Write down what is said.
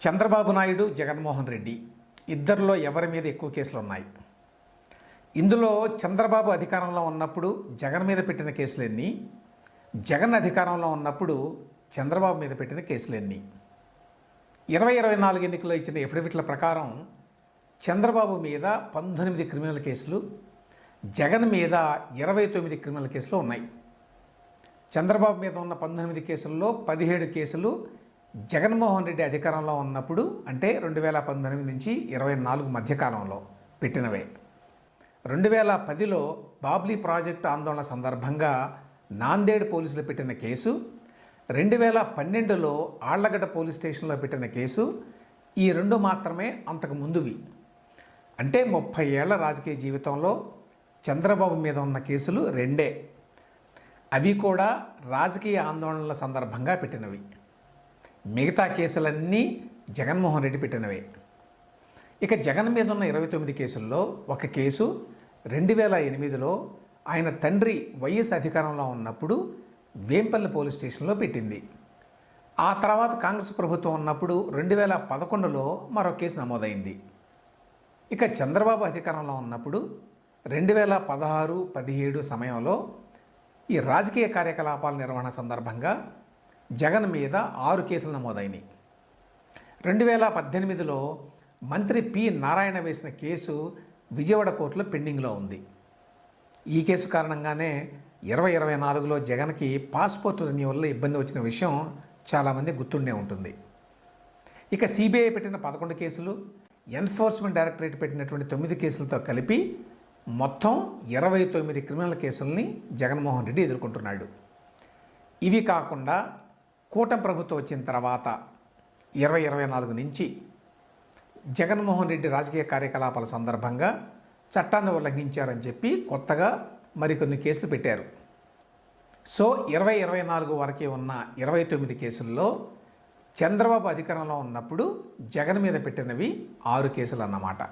చంద్రబాబు నాయుడు, జగన్మోహన్ రెడ్డి ఇద్దరిలో ఎవరి మీద ఎక్కువ కేసులు ఉన్నాయి? ఇందులో చంద్రబాబు అధికారంలో ఉన్నప్పుడు జగన్ మీద పెట్టిన కేసులు ఎన్ని? జగన్ అధికారంలో ఉన్నప్పుడు చంద్రబాబు మీద పెట్టిన కేసులు ఎన్ని? 2024 ఎన్నికల్లో ఇచ్చిన ఎఫిడవిట్ల ప్రకారం చంద్రబాబు మీద 19 క్రిమినల్ కేసులు, జగన్ మీద 29 క్రిమినల్ కేసులు ఉన్నాయి. చంద్రబాబు మీద ఉన్న 19 కేసుల్లో 17 కేసులు జగన్మోహన్ రెడ్డి అధికారంలో ఉన్నప్పుడు, అంటే 2019 నుంచి 24 మధ్యకాలంలో పెట్టినవే. 2010లో బాబ్లీ ప్రాజెక్టు ఆందోళన సందర్భంగా నాందేడ్ పోలీసులు పెట్టిన కేసు, 2012లో ఆళ్లగడ్డ పోలీస్ స్టేషన్లో పెట్టిన కేసు, ఈ రెండు మాత్రమే అంతకు ముందువి. అంటే 30 ఏళ్ల రాజకీయ జీవితంలో చంద్రబాబు మీద ఉన్న కేసులు రెండే. అవి కూడా రాజకీయ ఆందోళనల సందర్భంగా పెట్టినవి. మిగతా కేసులన్నీ జగన్మోహన్ రెడ్డి పెట్టినవే. ఇక జగన్ మీద ఉన్న 29 కేసుల్లో ఒక కేసు 2008లో ఆయన తండ్రి వైఎస్ అధికారంలో ఉన్నప్పుడు వేంపల్లి పోలీస్ స్టేషన్లో పెట్టింది. ఆ తర్వాత కాంగ్రెస్ ప్రభుత్వం ఉన్నప్పుడు 2011లో మరో కేసు నమోదైంది. ఇక చంద్రబాబు అధికారంలో ఉన్నప్పుడు 2016-17 సమయంలో ఈ రాజకీయ కార్యకలాపాల నిర్వహణ సందర్భంగా జగన్ మీద 6 కేసులు నమోదైనాయి. 2018లో మంత్రి పి నారాయణ వేసిన కేసు విజయవాడ కోర్టులో పెండింగ్లో ఉంది. ఈ కేసు కారణంగానే 2024లో జగన్కి పాస్పోర్ట్ రెన్యూవల్లో ఇబ్బంది వచ్చిన విషయం చాలామంది గుర్తుండే ఉంటుంది. ఇక సిబిఐ పెట్టిన 11 కేసులు, ఎన్ఫోర్స్మెంట్ డైరెక్టరేట్ పెట్టినటువంటి 9 కేసులతో కలిపి మొత్తం 29 క్రిమినల్ కేసుల్ని జగన్మోహన్ రెడ్డి ఎదుర్కొంటున్నాడు. ఇవి కాకుండా కూటమి ప్రభుత్వం వచ్చిన తర్వాత 2024 నుంచి జగన్మోహన్ రెడ్డి రాజకీయ కార్యకలాపాల సందర్భంగా చట్టాన్ని ఉల్లంఘించారని చెప్పి కొత్తగా మరికొన్ని కేసులు పెట్టారు. సో 2024 వరకే ఉన్న 29 కేసుల్లో చంద్రబాబు అధికారంలో ఉన్నప్పుడు జగన్ మీద పెట్టినవి 6 కేసులు అన్నమాట.